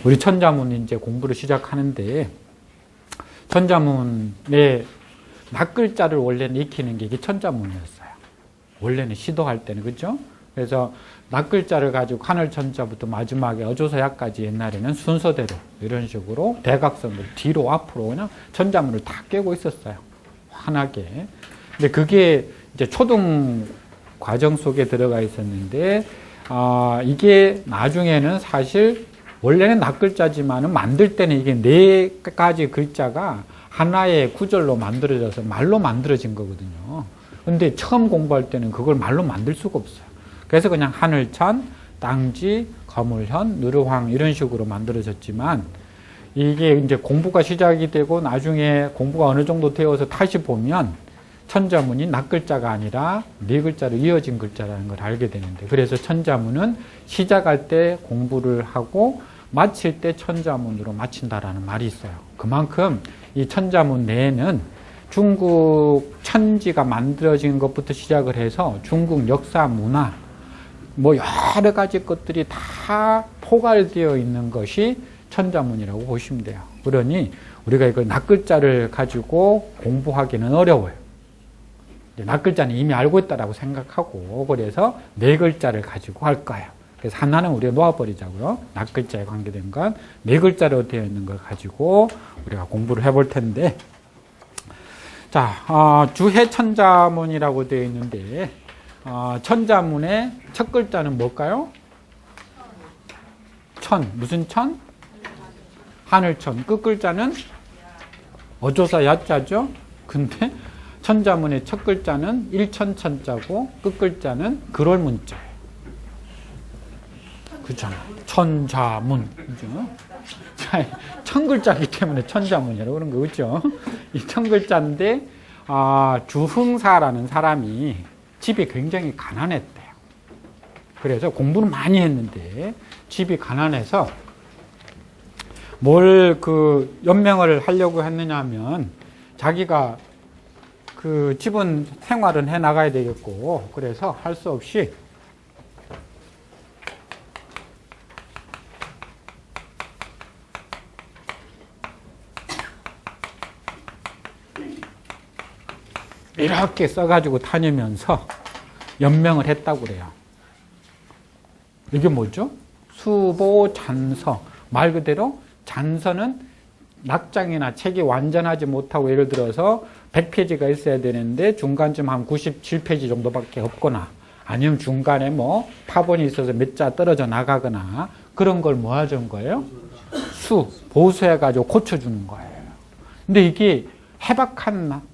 우리 천자문 이제 공부를 시작하는데, 천자문의 낱글자를 원래는 익히는 게 이게 천자문이었어요. 원래는 시도할 때는, 그죠? 그래서 낱글자를 가지고 하늘천자부터 마지막에 어조서야까지 옛날에는 순서대로 이런 식으로 대각선을 뒤로 앞으로 그냥 천자문을 다 깨고 있었어요. 환하게. 근데 그게 이제 초등 과정 속에 들어가 있었는데, 이게 나중에는 사실 원래는 낱글자지만은 만들 때는 이게 4가지 글자가 하나의 구절로 만들어져서 말로 만들어진 거거든요. 근데 처음 공부할 때는 그걸 말로 만들 수가 없어요. 그래서 그냥 하늘천, 땅지, 거물현, 누르황 이런 식으로 만들어졌지만, 이게 이제 공부가 시작이 되고 나중에 공부가 어느 정도 되어서 다시 보면 천자문이 낱글자가 아니라 4글자로 이어진 글자라는 걸 알게 되는데, 그래서 천자문은 시작할 때 공부를 하고 마칠 때 천자문으로 마친다라는 말이 있어요. 그만큼 이 천자문 내에는 중국 천지가 만들어진 것부터 시작을 해서 중국 역사, 문화, 뭐 여러 가지 것들이 다 포괄되어 있는 것이 천자문이라고 보시면 돼요. 그러니 우리가 이걸 낱글자를 가지고 공부하기는 어려워요. 낱글자는 이미 알고 있다라고 생각하고, 그래서 4글자를 가지고 할 거예요. 그래서 하나는 우리가 놓아버리자고요. 낱글자에 관계된 건 4글자로 되어 있는 걸 가지고 우리가 공부를 해볼 텐데, 자, 주해천자문이라고 되어 있는데, 천자문의 첫 글자는 뭘까요? 천. 무슨 천? 하늘천. 끝 글자는 어조사 야자죠. 근데 천자문의 첫 글자는 일천천자고 끝 글자는 그럴문자예요. 그렇죠. 천자문. 그죠? 천 글자이기 때문에 천자문이라고 그런 거, 그렇죠? 이 천 글자인데, 주흥사라는 사람이 집이 굉장히 가난했대요. 그래서 공부는 많이 했는데 집이 가난해서 뭘 연명을 하려고 했느냐 하면, 자기가 집은 생활은 해 나가야 되겠고, 그래서 할 수 없이 이렇게 써가지고 다니면서 연명을 했다고 그래요. 이게 뭐죠? 수보잔서. 말 그대로 잔서는 낙장이나 책이 완전하지 못하고, 예를 들어서 100페이지가 있어야 되는데 중간쯤 한 97페이지 정도밖에 없거나, 아니면 중간에 뭐 파본이 있어서 몇 자 떨어져 나가거나, 그런 걸 뭐 하는 거예요? 보수해가지고 고쳐주는 거예요. 근데 이게 해박한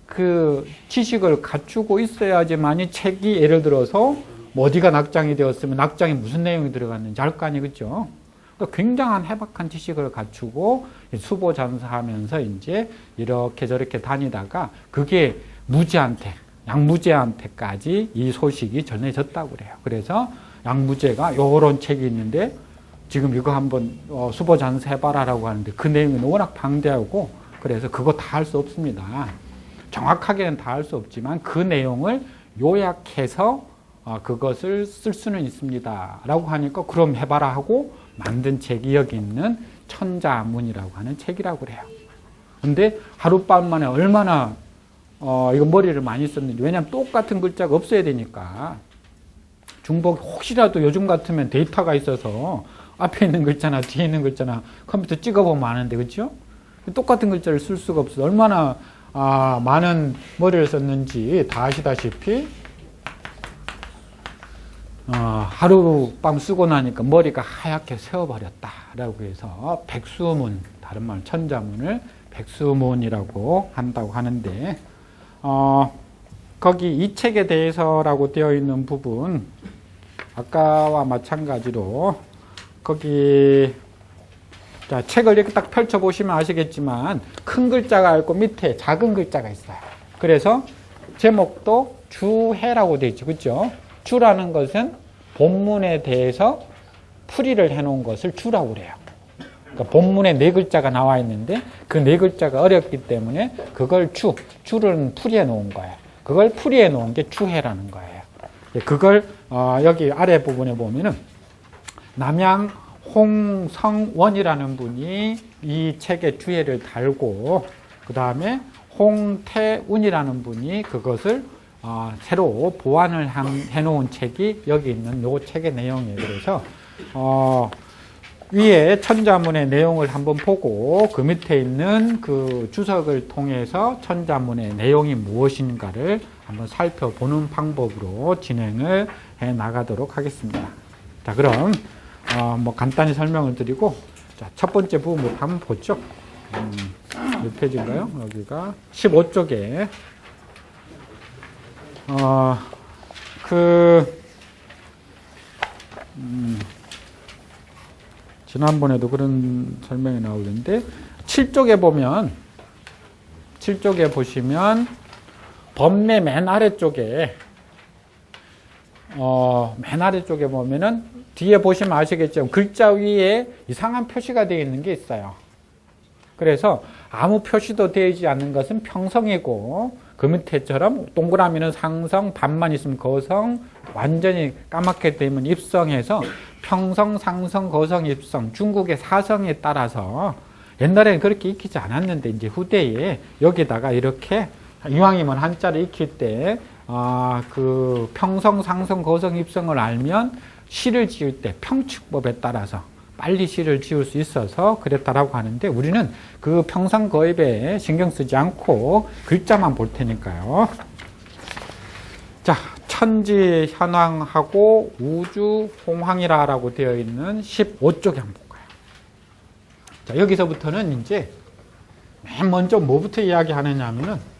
지식을 갖추고 있어야지만이 책이, 예를 들어서 뭐 어디가 낙장이 되었으면 낙장에 무슨 내용이 들어갔는지 알 거 아니겠죠? 그러니까 굉장한 해박한 지식을 갖추고 수보잔서하면서 이제 이렇게 저렇게 다니다가 그게 무제한테, 양무제한테까지 이 소식이 전해졌다고 그래요. 그래서 양무제가 요런 책이 있는데 지금 이거 한번 수보잔서 해봐라라고 하는데, 그 내용이 워낙 방대하고, 그래서 그거 다 할 수 없습니다. 정확하게는 다 할 수 없지만 그 내용을 요약해서 그것을 쓸 수는 있습니다 라고 하니까, 그럼 해봐라 하고 만든 책이 여기 있는 천자문이라고 하는 책이라고 그래요. 근데 하룻밤 만에 얼마나 이거 머리를 많이 썼는지. 왜냐하면 똑같은 글자가 없어야 되니까. 중복, 혹시라도 요즘 같으면 데이터가 있어서 앞에 있는 글자나 뒤에 있는 글자나 컴퓨터 찍어보면 아는데, 그렇죠? 똑같은 글자를 쓸 수가 없어서 얼마나 많은 머리를 썼는지 다 아시다시피, 하룻밤 쓰고 나니까 머리가 하얗게 새어버렸다라고 해서 백수문, 다른 말 천자문을 백수문이라고 한다고 하는데, 거기 이 책에 대해서라고 되어 있는 부분, 아까와 마찬가지로 거기, 자, 책을 이렇게 딱 펼쳐보시면 아시겠지만 큰 글자가 있고 밑에 작은 글자가 있어요. 그래서 제목도 주해라고 되어 있죠. 그렇죠? 주라는 것은 본문에 대해서 풀이를 해놓은 것을 주라고 그래요. 그러니까 본문에 4글자가 나와 있는데 그 4글자가 어렵기 때문에 그걸 주를 풀이해 놓은 거예요. 그걸 풀이해 놓은 게 주해라는 거예요. 그걸 여기 아래 부분에 보면은 남양 홍성원이라는 분이 이 책에 주해를 달고 그 다음에 홍태운이라는 분이 그것을 새로 보완을 해놓은 책이 여기 있는 요 책의 내용이에요. 그래서 위에 천자문의 내용을 한번 보고 그 밑에 있는 그 주석을 통해서 천자문의 내용이 무엇인가를 한번 살펴보는 방법으로 진행을 해 나가도록 하겠습니다. 자, 그럼 뭐 간단히 설명을 드리고 자, 첫 번째 부분부터 한번 보죠. 몇 페이지인가요? 여기가 15쪽에 지난번에도 그런 설명이 나오는데 7쪽에 보시면 법례 맨 아래쪽에 보면은 뒤에 보시면 아시겠죠? 글자 위에 이상한 표시가 되어 있는 게 있어요. 그래서 아무 표시도 되지 않는 것은 평성이고 그 밑에처럼 동그라미는 상성, 반만 있으면 거성, 완전히 까맣게 되면 입성해서 평성, 상성, 거성, 입성, 중국의 사성에 따라서 옛날에는 그렇게 익히지 않았는데 이제 후대에 여기다가 이렇게 이왕이면 한자를 익힐 때 그 평성, 상성, 거성, 입성을 알면 시를 지을 때 평축법에 따라서 빨리 시를 지을 수 있어서 그랬다라고 하는데 우리는 그 평상거입에 신경 쓰지 않고 글자만 볼 테니까요. 자, 천지 현황하고 우주 홍황이라고 되어 있는 15쪽에 한번 볼까요? 자, 여기서부터는 이제 맨 먼저 뭐부터 이야기하느냐 하면은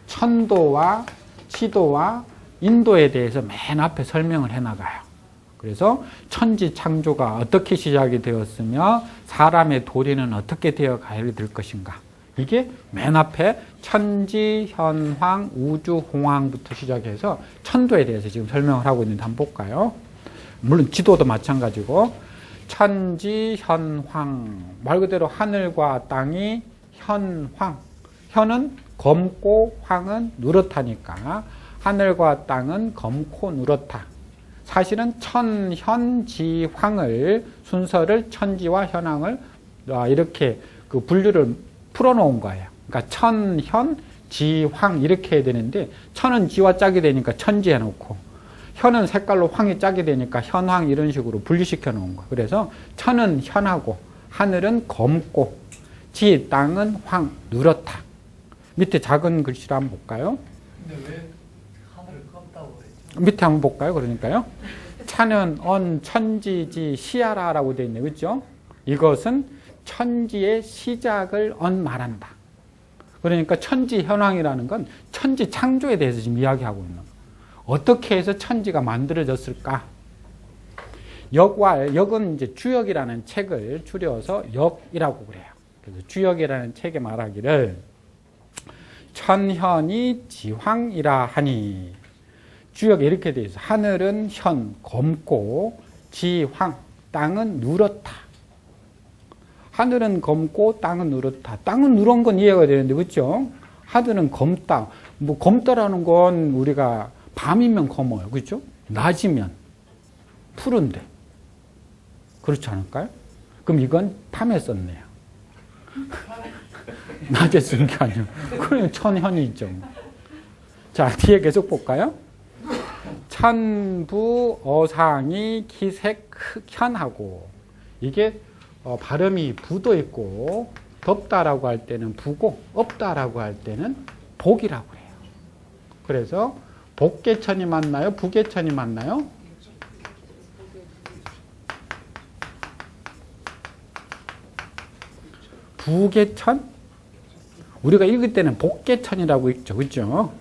천도와 지도와 인도에 대해서 맨 앞에 설명을 해나가요. 그래서 천지 창조가 어떻게 시작이 되었으며 사람의 도리는 어떻게 되어 가야 될 것인가. 이게 맨 앞에 천지, 현황, 우주, 홍황부터 시작해서 천도에 대해서 지금 설명을 하고 있는데 한번 볼까요? 물론 지도도 마찬가지고 천지, 현황 말 그대로 하늘과 땅이 현황. 현은 검고 황은 누렇다니까 하늘과 땅은 검고 누렇다. 사실은 천현지황을 순서를 천지와 현황을 이렇게 그 분류를 풀어놓은 거예요. 그러니까 천현지황 이렇게 해야 되는데 천은 지와 짝이 되니까 천지 해놓고 현은 색깔로 황이 짝이 되니까 현황 이런 식으로 분리시켜 놓은 거예요. 그래서 천은 현하고 하늘은 검고 지 땅은 황 누렇다. 밑에 작은 글씨로 한번 볼까요? 근데 왜 하늘을 껐다고 그랬죠? 밑에 한번 볼까요? 그러니까요. 차는 언 천지지 시야라라고 되어 있네요. 그렇죠? 이것은 천지의 시작을 언 말한다. 그러니까 천지 현황이라는 건 천지 창조에 대해서 지금 이야기하고 있는 거예요. 어떻게 해서 천지가 만들어졌을까? 역은 이제 주역이라는 책을 줄여서 역이라고 그래요. 그래서 주역이라는 책에 말하기를 천현이 지황이라 하니 주역이 이렇게 되어 있어. 하늘은 현, 검고 지황, 땅은 누렇다. 하늘은 검고 땅은 누렇다. 땅은 누런 건 이해가 되는데 그렇죠? 하늘은 검다. 뭐 검다라는 건 우리가 밤이면 검어요. 그렇죠? 낮이면 푸른데. 그렇지 않을까요? 그럼 이건 밤에 썼네요. 낮에 쓴 게 아니에요. 그러면 천현이죠. 자, 뒤에 계속 볼까요? 천부 어상이 기색 현하고 이게 발음이 부도 있고 덥다라고 할 때는 부고 없다라고 할 때는 복이라고 해요. 그래서 복계천이 맞나요? 부계천이 맞나요? 부계천? 우리가 읽을 때는 복계천이라고 읽죠. 그렇죠?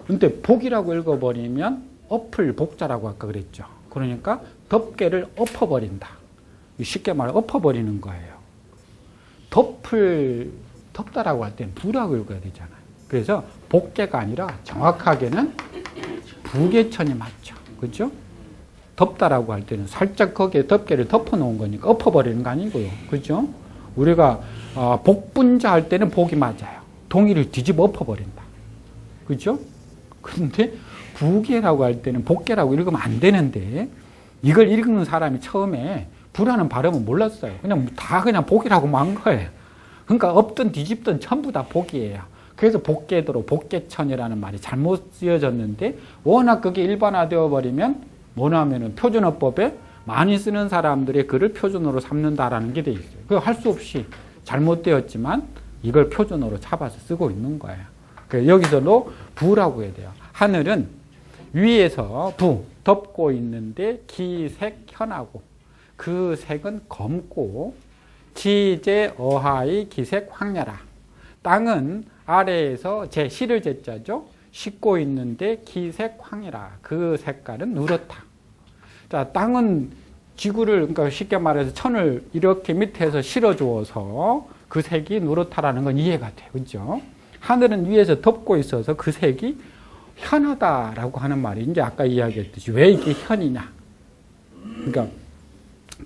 근데 복이라고 읽어버리면 엎을 복자라고 아까 그랬죠. 그러니까 덮개를 엎어버린다. 쉽게 말해 엎어버리는 거예요. 덮다라고 할 때는 부라고 읽어야 되잖아요. 그래서 복계가 아니라 정확하게는 부계천이 맞죠. 그렇죠? 덮다라고 할 때는 살짝 거기에 덮개를 덮어놓은 거니까 엎어버리는 거 아니고요. 그렇죠? 우리가 복분자 할 때는 복이 맞아요. 동이를 뒤집어 엎어버린다. 그렇죠? 그런데 부계라고 할 때는 복계라고 읽으면 안 되는데 이걸 읽는 사람이 처음에 부라는 발음은 몰랐어요. 그냥 다 그냥 복이라고 만 거예요. 그러니까 엎든 뒤집든 전부 다 복이에요. 그래서 복계도로 복계천이라는 말이 잘못 쓰여졌는데 워낙 그게 일반화되어 버리면 뭐냐면은 표준어법에 많이 쓰는 사람들의 글을 표준어로 삼는다라는 게 돼 있어요. 그거 할 수 없이 잘못되었지만 이걸 표준어로 잡아서 쓰고 있는 거예요. 그래서 여기서도 부라고 해야 돼요. 하늘은 위에서 부, 덮고 있는데 기색 현하고 그 색은 검고 지제 어하의 기색 황야라. 땅은 아래에서 제 시를 제자죠. 씻고 있는데 기색 황이라. 그 색깔은 누렇다. 자, 땅은 지구를 그러니까 쉽게 말해서 천을 이렇게 밑에서 실어 주어서 그 색이 누렇다라는 건 이해가 돼요. 그렇죠? 하늘은 위에서 덮고 있어서 그 색이 현하다라고 하는 말이 이제 아까 이야기했듯이 왜 이게 현이냐. 그러니까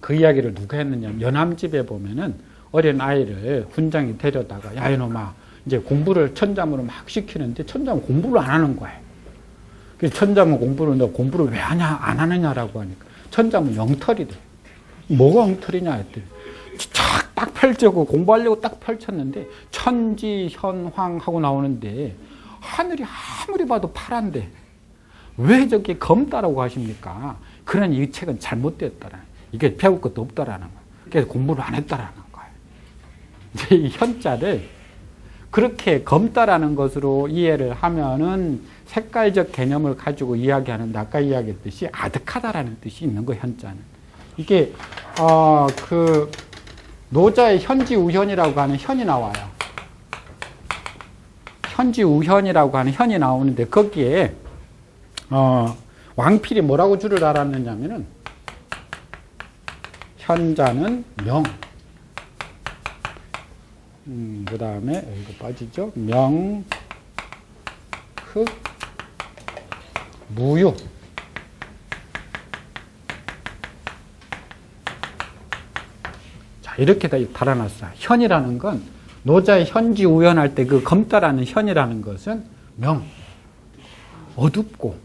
그 이야기를 누가 했느냐. 연암집에 보면은 어린 아이를 훈장이 데려다가 야 이놈아 이제 공부를 천자문을 막 시키는데 천자문 공부를 안 하는 거예요. 그래서 천자문 공부를 너 공부를 왜 하냐 안 하느냐라고 하니까 천자문 영털이래. 뭐가 영털이냐 했더니 딱 펼치고 공부하려고 딱 펼쳤는데 천지 현황 하고 나오는데 하늘이 아무리 봐도 파란데 왜 저게 검다라고 하십니까? 그러니 이 책은 잘못되었다라. 이게 배울 것도 없다라는 거예요. 그래서 공부를 안 했다라는 거예요. 이제 이 현자를 그렇게 검다라는 것으로 이해를 하면은 색깔적 개념을 가지고 이야기하는데 아까 이야기했듯이 아득하다라는 뜻이 있는 거예요. 현자는. 이게 그 노자의 현지우현이라고 하는 현이 나와요. 현지우현이라고 하는 현이 나오는데 거기에 왕필이 뭐라고 줄을 알았느냐면은 현자는 명. 그 다음에 이거 빠지죠. 명, 흑, 무유. 자, 이렇게 다 달아놨어요. 현이라는 건 노자의 현지우현할 때 그 검다라는 현이라는 것은 명, 어둡고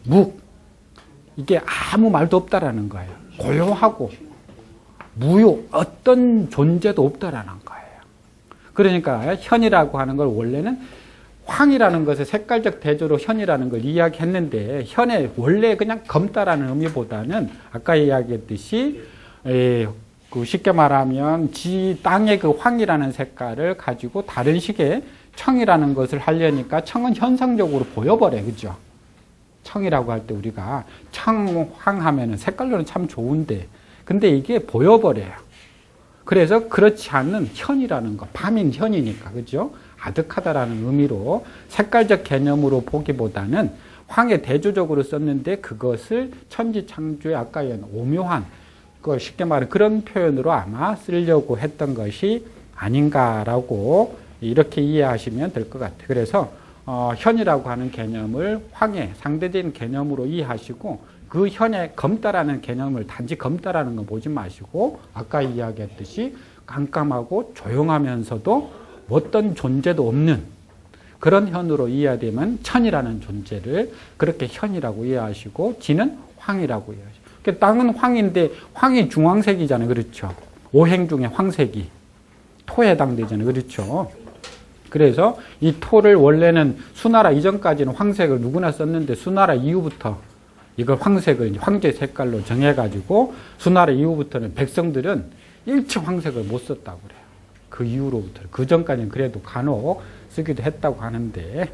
묵, 이게 아무 말도 없다라는 거예요. 고요하고 무효, 어떤 존재도 없다라는 거예요. 그러니까 현이라고 하는 걸 원래는 황이라는 것의 색깔적 대조로 현이라는 걸 이야기했는데 현의 원래 그냥 검다라는 의미보다는 아까 이야기했듯이 그 쉽게 말하면 땅의 그 황이라는 색깔을 가지고 다른 식의 청이라는 것을 하려니까 청은 현상적으로 보여버려요. 그죠? 청이라고 할 때 우리가 청황하면은 색깔로는 참 좋은데 근데 이게 보여버려요. 그래서 그렇지 않는 현이라는 거, 밤인 현이니까, 그죠? 아득하다라는 의미로 색깔적 개념으로 보기보다는 황에 대조적으로 썼는데 그것을 천지창조의 아까 오묘한, 그 쉽게 말해 그런 표현으로 아마 쓰려고 했던 것이 아닌가라고 이렇게 이해하시면 될 것 같아요. 그래서 현이라고 하는 개념을 황의 상대적인 개념으로 이해하시고 그 현의 검다라는 개념을 단지 검다라는 거 보지 마시고 아까 이야기했듯이 깜깜하고 조용하면서도 어떤 존재도 없는 그런 현으로 이해되면 천이라는 존재를 그렇게 현이라고 이해하시고 지는 황이라고 이해하시고 그러니까 땅은 황인데 황이 중황색이잖아요. 그렇죠? 오행 중에 황색이 토에 해당되잖아요. 그렇죠? 그래서 이 토를 원래는 수나라 이전까지는 황색을 누구나 썼는데 수나라 이후부터 이걸 황색을 황제 색깔로 정해가지고 수나라 이후부터는 백성들은 일체 황색을 못 썼다고 그래요. 그 이후로부터. 그 전까지는 그래도 간혹 쓰기도 했다고 하는데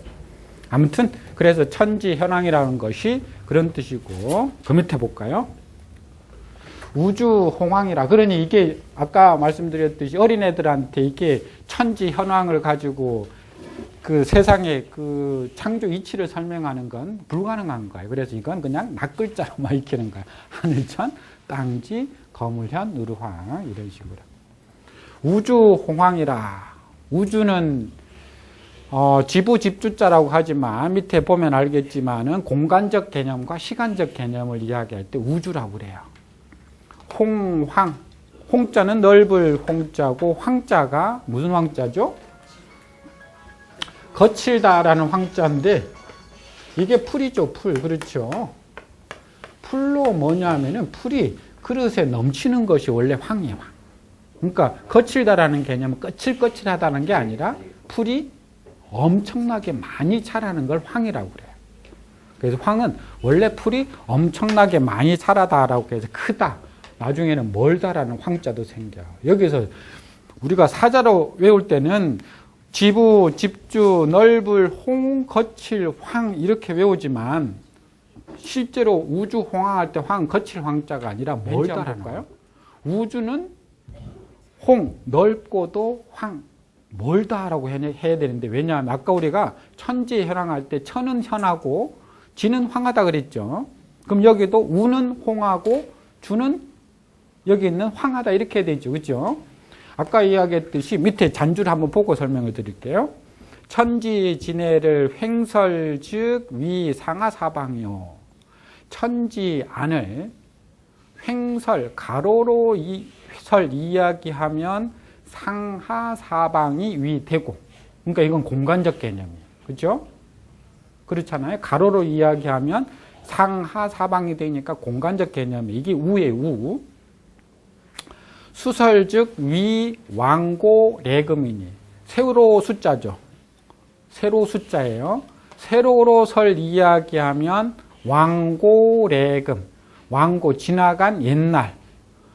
아무튼 그래서 천지 현황이라는 것이 그런 뜻이고 그 밑에 볼까요? 우주 홍황이라. 그러니 이게 아까 말씀드렸듯이 어린애들한테 이게 천지 현황을 가지고 그 세상의 그 창조 이치를 설명하는 건 불가능한 거예요. 그래서 이건 그냥 낱글자로만 익히는 거예요. 하늘천, 땅지, 거물현, 누르황 이런 식으로. 우주 홍황이라. 우주는 지부 집주자라고 하지만 밑에 보면 알겠지만은 공간적 개념과 시간적 개념을 이야기할 때 우주라고 그래요. 홍황. 홍자는 넓을 홍자고 황자가 무슨 황자죠? 거칠다라는 황자인데 이게 풀이죠, 풀. 그렇죠. 풀로 뭐냐 하면은 풀이 그릇에 넘치는 것이 원래 황이에요, 황. 그러니까 거칠다라는 개념은 거칠거칠하다는 게 아니라 풀이 엄청나게 많이 자라는 걸 황이라고 그래요. 그래서 황은 원래 풀이 엄청나게 많이 자라다라고 해서 크다. 나중에는 멀다라는 황자도 생겨요. 여기서 우리가 사자로 외울 때는 지부, 집주, 넓을, 홍, 거칠, 황 이렇게 외우지만 실제로 우주 홍황할 때 황, 거칠 황자가 아니라 멀다라는 거예요. 우주는 홍, 넓고도 황, 멀다라고 해야 되는데 왜냐하면 아까 우리가 천지 현황할 때 천은 현하고 지는 황하다 그랬죠. 그럼 여기도 우는 홍하고 주는 여기 있는 황하다 이렇게 해야 되죠. 그렇죠? 아까 이야기했듯이 밑에 잔주를 한번 보고 설명을 드릴게요. 천지 진해를 횡설 즉 위 상하 사방이요. 천지 안을 횡설 가로로 설 이야기하면 상하 사방이 위 되고, 그러니까 이건 공간적 개념이에요. 그렇죠? 그렇잖아요. 가로로 이야기하면 상하 사방이 되니까 공간적 개념이 이게 우예요. 우. 수설 즉 위 왕고 레금이니 세로 숫자죠. 세로 숫자예요. 세로로 설 이야기하면 왕고 레금, 왕고 지나간 옛날,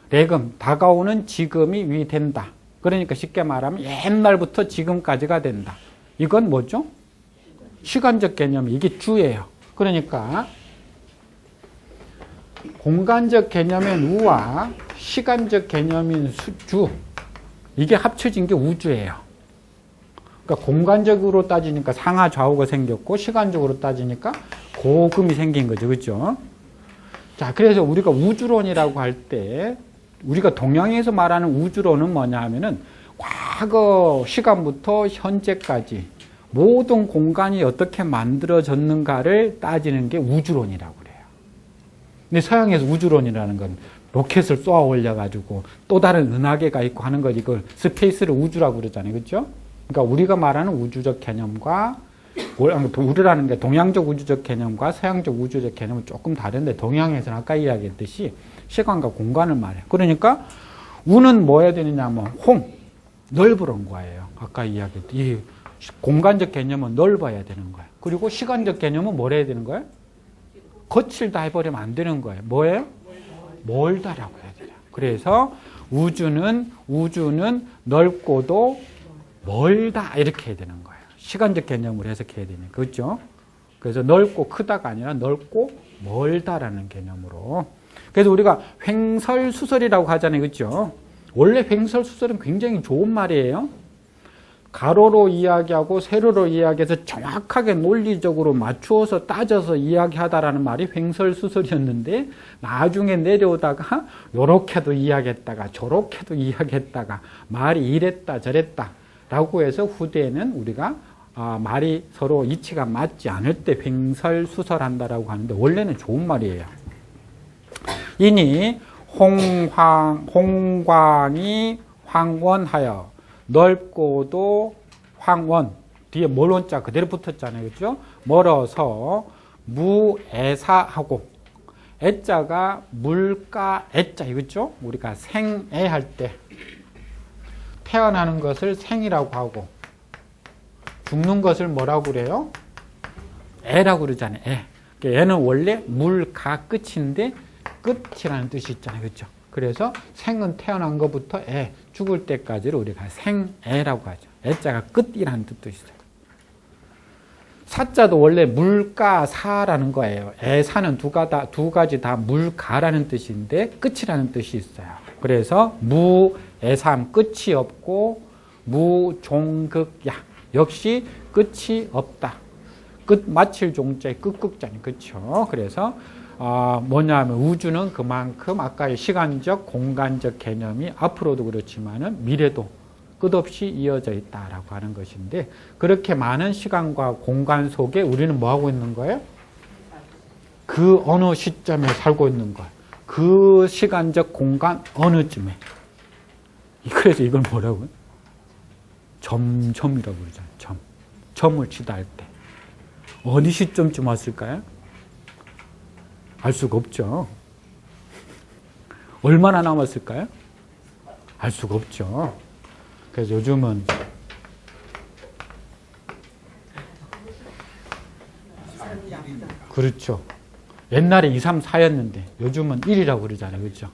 레금 다가오는 지금이 위 된다. 그러니까 쉽게 말하면 옛날부터 지금까지가 된다. 이건 뭐죠? 시간적 개념이 이게 주예요. 그러니까 공간적 개념인 우와 시간적 개념인 주, 이게 합쳐진 게 우주예요. 그러니까 공간적으로 따지니까 상하 좌우가 생겼고 시간적으로 따지니까 고금이 생긴 거죠. 그렇죠? 자, 그래서 우리가 우주론이라고 할 때 우리가 동양에서 말하는 우주론은 뭐냐 하면은 과거 시간부터 현재까지 모든 공간이 어떻게 만들어졌는가를 따지는 게 우주론이라고 그래요. 근데 서양에서 우주론이라는 건 로켓을 쏘아 올려가지고 또 다른 은하계가 있고 하는 걸 이걸 스페이스를 우주라고 그러잖아요. 그렇죠? 그러니까 우리가 말하는 우주적 개념과 우리라는 게 동양적 우주적 개념과 서양적 우주적 개념은 조금 다른데 동양에서는 아까 이야기했듯이 시간과 공간을 말해요. 그러니까 우는 뭐 해야 되느냐 하면 홍, 넓으란 거예요. 아까 이야기했듯이 이 공간적 개념은 넓어야 되는 거예요. 그리고 시간적 개념은 뭘 해야 되는 거예요? 거칠다 해버리면 안 되는 거예요. 뭐예요? 멀다라고 해야 돼요. 그래서 우주는 넓고도 멀다 이렇게 해야 되는 거예요. 시간적 개념으로 해석해야 되는 거죠. 그래서 넓고 크다가 아니라 넓고 멀다라는 개념으로. 그래서 우리가 횡설수설이라고 하잖아요. 그렇죠? 원래 횡설수설은 굉장히 좋은 말이에요. 가로로 이야기하고 세로로 이야기해서 정확하게 논리적으로 맞추어서 따져서 이야기하다라는 말이 횡설수설이었는데 나중에 내려오다가 요렇게도 이야기했다가 저렇게도 이야기했다가 말이 이랬다 저랬다 라고 해서 후대에는 우리가 말이 서로 이치가 맞지 않을 때 횡설수설한다라고 하는데 원래는 좋은 말이에요. 이니 홍광이 황원하여 넓고도 황원, 뒤에 멀원자 그대로 붙었잖아요. 그렇죠? 멀어서 무애사하고 애자가 물가 애자 이거죠? 우리가 생애 할 때 태어나는 것을 생이라고 하고 죽는 것을 뭐라고 그래요? 애라고 그러잖아요. 애. 애는 원래 물가 끝인데 끝이라는 뜻이 있잖아요. 그렇죠? 그래서 생은 태어난 것부터 애, 죽을 때까지를 우리가 생애라고 하죠. 애자가 끝이라는 뜻도 있어요. 사자도 원래 물가사라는 거예요. 애사는 두 가지 다 물가라는 뜻인데 끝이라는 뜻이 있어요. 그래서 무애삼 끝이 없고 무종극야 역시 끝이 없다. 끝 마칠 종자의 끝극자니 그렇죠. 그래서 뭐냐면 우주는 그만큼 아까의 시간적 공간적 개념이 앞으로도 그렇지만은 미래도 끝없이 이어져 있다라고 하는 것인데 그렇게 많은 시간과 공간 속에 우리는 뭐 하고 있는 거예요? 그 어느 시점에 살고 있는 거예요. 그 시간적 공간 어느쯤에. 그래서 이걸 뭐라고요? 점이라고 그러잖아요. 점을 치다 할 때. 어느 시점쯤 왔을까요? 알 수가 없죠. 얼마나 남았을까요? 알 수가 없죠. 그래서 요즘은 그렇죠. 옛날에 2, 3, 4였는데 요즘은 1이라고 그러잖아요. 그렇죠?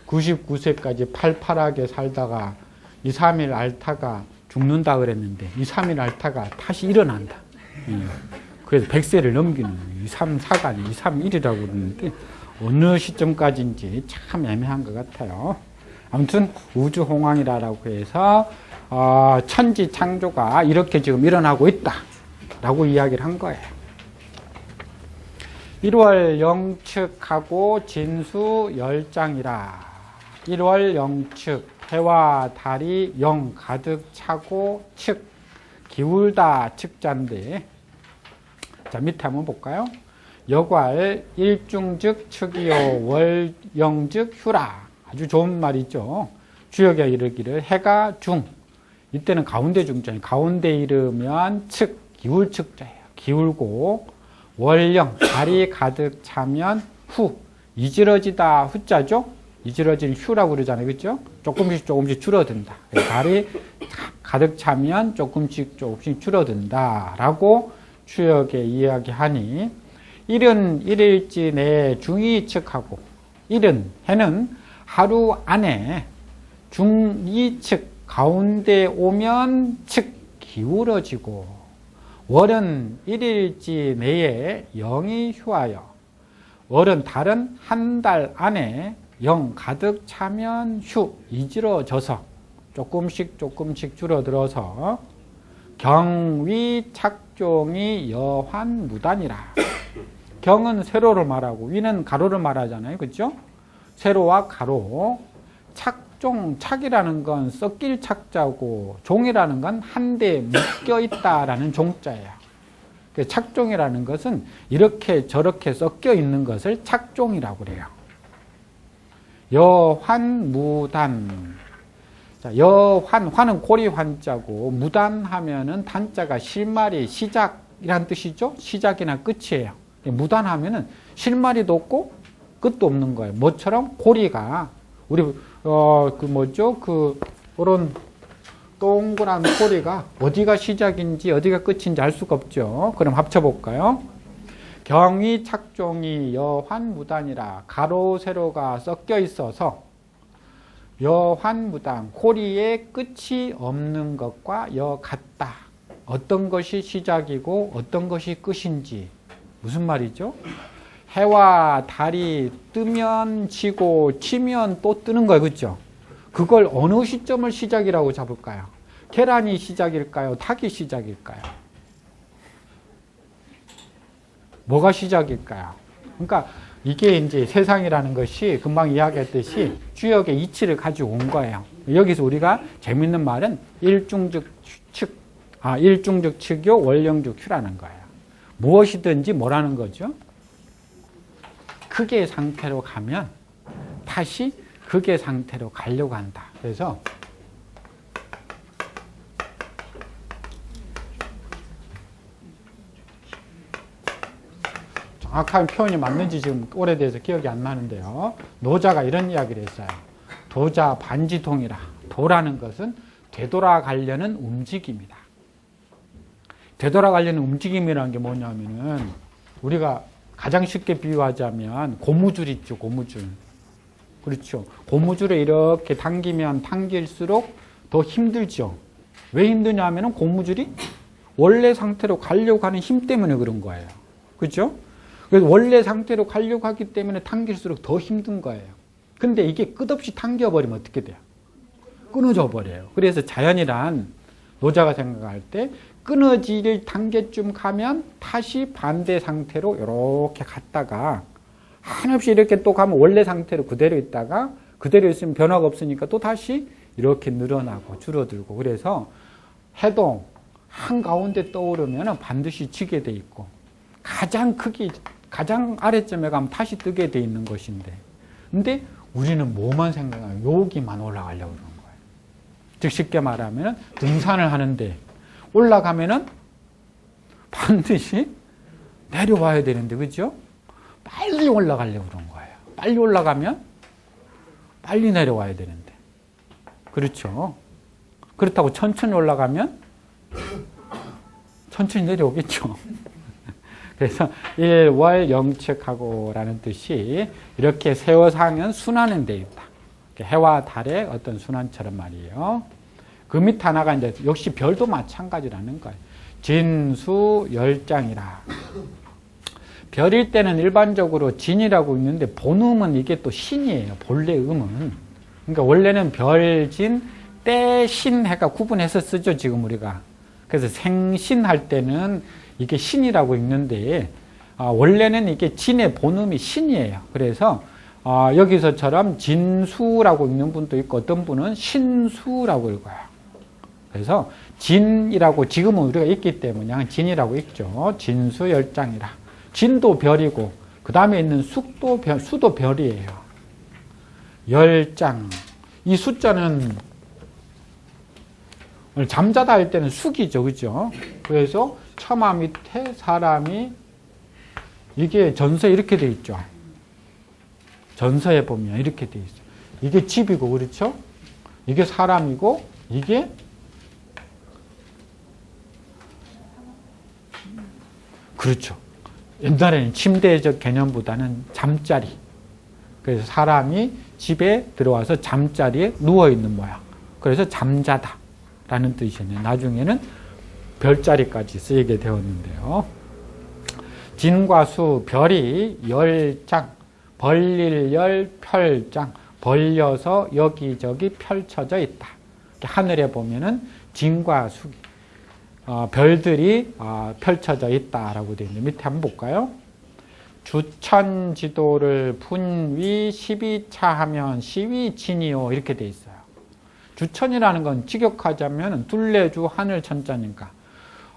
99세까지 팔팔하게 살다가 2, 3일 앓다가 죽는다 그랬는데 2, 3일 앓다가 다시 일어난다. 그래서 100세를 넘기는 2, 3, 4가 아니고 2, 3, 1이라고 그러는데 어느 시점까지인지 참 애매한 것 같아요. 아무튼 우주홍황이라고 해서 천지 창조가 이렇게 지금 일어나고 있다라고 이야기를 한 거예요. 1월 영축하고 진수 열장이라. 1월 영축, 해와 달이 영 가득 차고 측, 기울다 측자인데, 자 밑에 한번 볼까요? 여괄 일중즉 측이요 월영즉 휴라. 아주 좋은 말이죠. 주역에 이르기를 해가 중, 이때는 가운데 중자예요. 가운데 이르면 측, 기울 측자예요. 기울고 월령, 달이 가득 차면 후, 이지러지다 후자죠. 이지러진 휴라고 그러잖아요. 그렇죠? 조금씩 줄어든다. 달이 가득 차면 조금씩 줄어든다 라고 추역에 이야기하니, 일은 일일지 내 중이 측하고, 일은 해는 하루 안에 중이 측 가운데 오면 측 기울어지고, 월은 일일지 내에 영이 휴하여, 월은 달은 한 달 안에 영 가득 차면 휴, 이지러져서 조금씩 줄어들어서 경위 착종이 여환 무단이라. 경은 세로를 말하고 위는 가로를 말하잖아요. 그렇죠? 세로와 가로. 착종, 착이라는 건 섞일 착자고 종이라는 건 한데 묶여 있다라는 종자예요. 착종이라는 것은 이렇게 저렇게 섞여 있는 것을 착종이라고 그래요. 여환 무단. 자, 여환, 환은 고리 환자고 무단 하면은 단자가 실말이 시작이란 뜻이죠. 시작이나 끝이에요. 무단하면은 실말이도 없고 끝도 없는 거예요. 뭐처럼 고리가 우리 그런 동그란 고리가 어디가 시작인지 어디가 끝인지 알 수가 없죠. 그럼 합쳐볼까요? 경이 착종이 여환무단이라. 가로 세로가 섞여 있어서 여환무단, 고리의 끝이 없는 것과 여 같다. 어떤 것이 시작이고 어떤 것이 끝인지. 무슨 말이죠? 해와 달이 뜨면 지고 치면 또 뜨는 거예요. 그렇죠? 그걸 어느 시점을 시작이라고 잡을까요? 계란이 시작일까요? 닭이 시작일까요? 뭐가 시작일까요? 그러니까 이게 이제 세상이라는 것이 금방 이야기했듯이 주역의 이치를 가지고 온 거예요. 여기서 우리가 재밌는 말은 일중즉 측요 월영즉 휴라는 거예요. 무엇이든지 뭐라는 거죠? 극의 상태로 가면 다시 극의 상태로 가려고 한다. 그래서 정확한 표현이 맞는지 지금 오래돼서 기억이 안 나는데요. 노자가 이런 이야기를 했어요. 도자 반지통이라. 도라는 것은 되돌아가려는 움직임이다. 되돌아가려는 움직임이라는 게 뭐냐면은 우리가 가장 쉽게 비유하자면 고무줄 있죠. 고무줄. 그렇죠. 고무줄을 이렇게 당기면 당길수록 더 힘들죠. 왜 힘드냐면은 고무줄이 원래 상태로 가려고 하는 힘 때문에 그런 거예요. 그렇죠? 그래서 원래 상태로 가려고 하기 때문에 당길수록 더 힘든 거예요. 근데 이게 끝없이 당겨버리면 어떻게 돼요? 끊어져 버려요. 그래서 자연이란 노자가 생각할 때 끊어질 단계쯤 가면 다시 반대 상태로 이렇게 갔다가 한없이 이렇게 또 가면 원래 상태로 그대로 있다가 그대로 있으면 변화가 없으니까 또 다시 이렇게 늘어나고 줄어들고. 그래서 해도 한가운데 떠오르면 반드시 지게 돼 있고 가장 아래쯤에 가면 다시 뜨게 돼 있는 것인데, 근데 우리는 뭐만 생각하면 여기만 올라가려고 그러는 거예요. 즉 쉽게 말하면 등산을 하는데 올라가면은 반드시 내려와야 되는데, 그죠? 빨리 올라가려고 그런 거예요. 빨리 올라가면 빨리 내려와야 되는데. 그렇죠? 그렇다고 천천히 올라가면 천천히 내려오겠죠. 그래서 일월영측하고라는 뜻이 이렇게 세워서 하면 순환은 돼 있다. 해와 달의 어떤 순환처럼 말이에요. 그 밑 하나가 이제 역시 별도 마찬가지라는 거예요. 진수 열장이라. 별일 때는 일반적으로 진이라고 있는데 본음은 이게 또 신이에요. 본래 음은. 그러니까 원래는 별진, 때신 해가 구분해서 쓰죠. 지금 우리가. 그래서 생신할 때는 이게 신이라고 읽는데 원래는 이게 진의 본음이 신이에요. 그래서 여기서처럼 진수라고 읽는 분도 있고 어떤 분은 신수라고 읽어요. 그래서 진이라고 지금은 우리가 읽기 때문에 그냥 진이라고 읽죠. 진수열장이라. 진도 별이고 그 다음에 있는 수도 별이에요. 열장. 이 숫자는 잠자다 할 때는 숙이죠. 그죠? 그래서 처마 밑에 사람이 이게 전서에 이렇게 돼 있죠. 전서에 보면 이렇게 돼 있어요. 이게 집이고 그렇죠? 이게 사람이고 이게 그렇죠. 옛날에는 침대적 개념보다는 잠자리. 그래서 사람이 집에 들어와서 잠자리에 누워있는 모양. 그래서 잠자다 라는 뜻이네요. 나중에는 별자리까지 쓰이게 되었는데요. 진과 수, 별이 열장, 벌릴 열, 펼장, 벌려서 여기저기 펼쳐져 있다. 하늘에 보면은 진과 수, 별들이 펼쳐져 있다라고 되어 있는데 밑에 한번 볼까요? 주천지도를 분위 12차 하면 시위 진이요 이렇게 되어 있어요. 주천이라는 건 직역하자면 둘레주 하늘 천자니까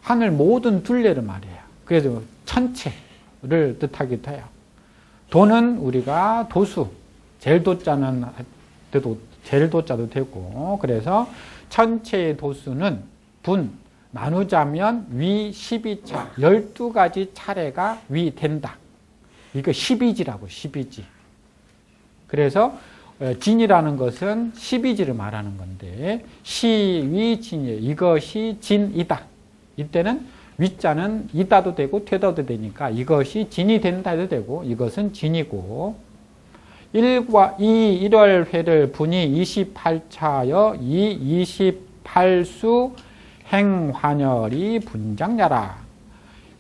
하늘 모든 둘레를 말해요. 그래서 천체를 뜻하기도 해요. 도는 우리가 도수, 제일도자는 제일도자도 되고 그래서 천체의 도수는 분, 나누자면 위 12차, 12가지 차례가 위 된다. 이거 12지라고 12지. 그래서 진이라는 것은 12지를 말하는 건데 시위진이에요. 이것이 진이다. 이때는 위자는 이다도 되고 되다도 되니까 이것이 진이 된다 해도 되고 이것은 진이고 1과 2 1월회를 분이 28차여 이 28수 행환열이 분장야라.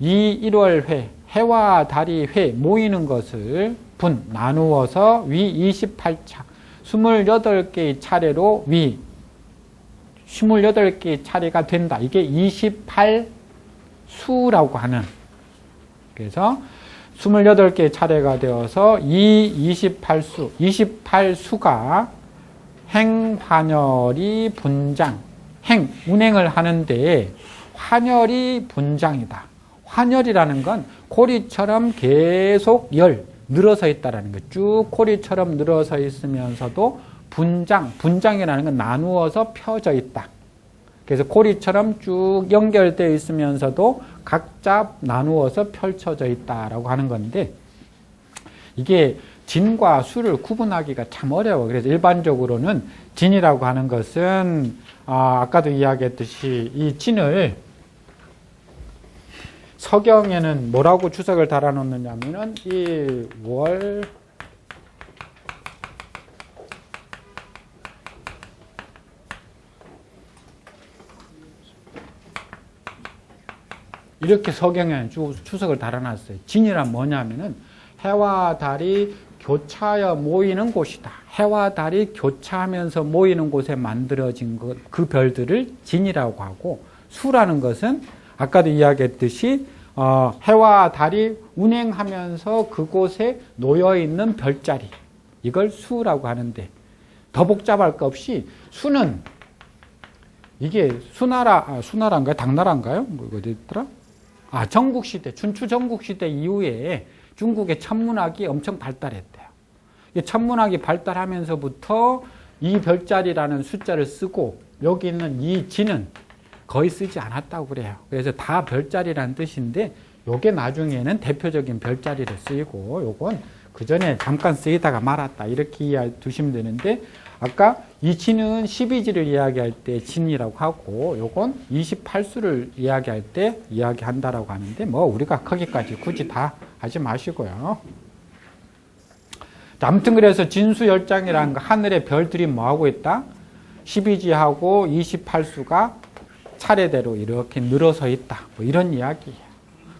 이 1월회 해와 달이 회 모이는 것을 분 나누어서 위 28차 28개의 차례로 위 28개의 차례가 된다. 이게 28수라고 하는 그래서 28개의 차례가 되어서 이 28수 28수가 행환열이 분장 운행을 하는데 환열이 분장이다. 환열이라는 건 고리처럼 계속 늘어서 있다라는 거예요. 쭉 고리처럼 늘어서 있으면서도 분장이라는 건 나누어서 펴져 있다. 그래서 고리처럼 쭉 연결되어 있으면서도 각자 나누어서 펼쳐져 있다라고 하는 건데 이게 진과 수를 구분하기가 참 어려워. 그래서 일반적으로는 진이라고 하는 것은 아까도 이야기했듯이 이 진을 서경에는 뭐라고 주석을 달아놓느냐면은 1월 이렇게 서경에 주석을 달아놨어요. 진이란 뭐냐면은 해와 달이 교차하여 모이는 곳이다. 해와 달이 교차하면서 모이는 곳에 만들어진 그 별들을 진이라고 하고 수라는 것은 아까도 이야기했듯이 해와 달이 운행하면서 그곳에 놓여있는 별자리 이걸 수라고 하는데 더 복잡할 것 없이 수는 이게 수나라인가요? 당나라인가요? 뭐 어디더라? 전국시대, 춘추 전국시대 이후에 중국의 천문학이 엄청 발달했대요. 천문학이 발달하면서부터 이 별자리라는 숫자를 쓰고 여기 있는 이 진은 거의 쓰지 않았다고 그래요. 그래서 다 별자리라는 뜻인데 요게 나중에는 대표적인 별자리로 쓰이고 요건 그 전에 잠깐 쓰이다가 말았다 이렇게 이해해 두시면 되는데 아까 이 진은 12지를 이야기할 때 진이라고 하고 요건 28수를 이야기할 때 이야기한다라고 하는데 뭐 우리가 거기까지 굳이 다 하지 마시고요. 자, 아무튼 그래서 진수열장이라는 거 하늘의 별들이 뭐하고 있다? 12지하고 28수가 차례대로 이렇게 늘어서 있다. 뭐 이런 이야기예요.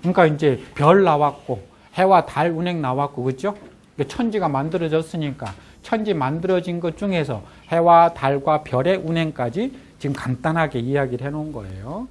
그러니까 이제 별 나왔고 해와 달 운행 나왔고 그죠? 천지가 만들어졌으니까 천지 만들어진 것 중에서 해와 달과 별의 운행까지 지금 간단하게 이야기를 해놓은 거예요.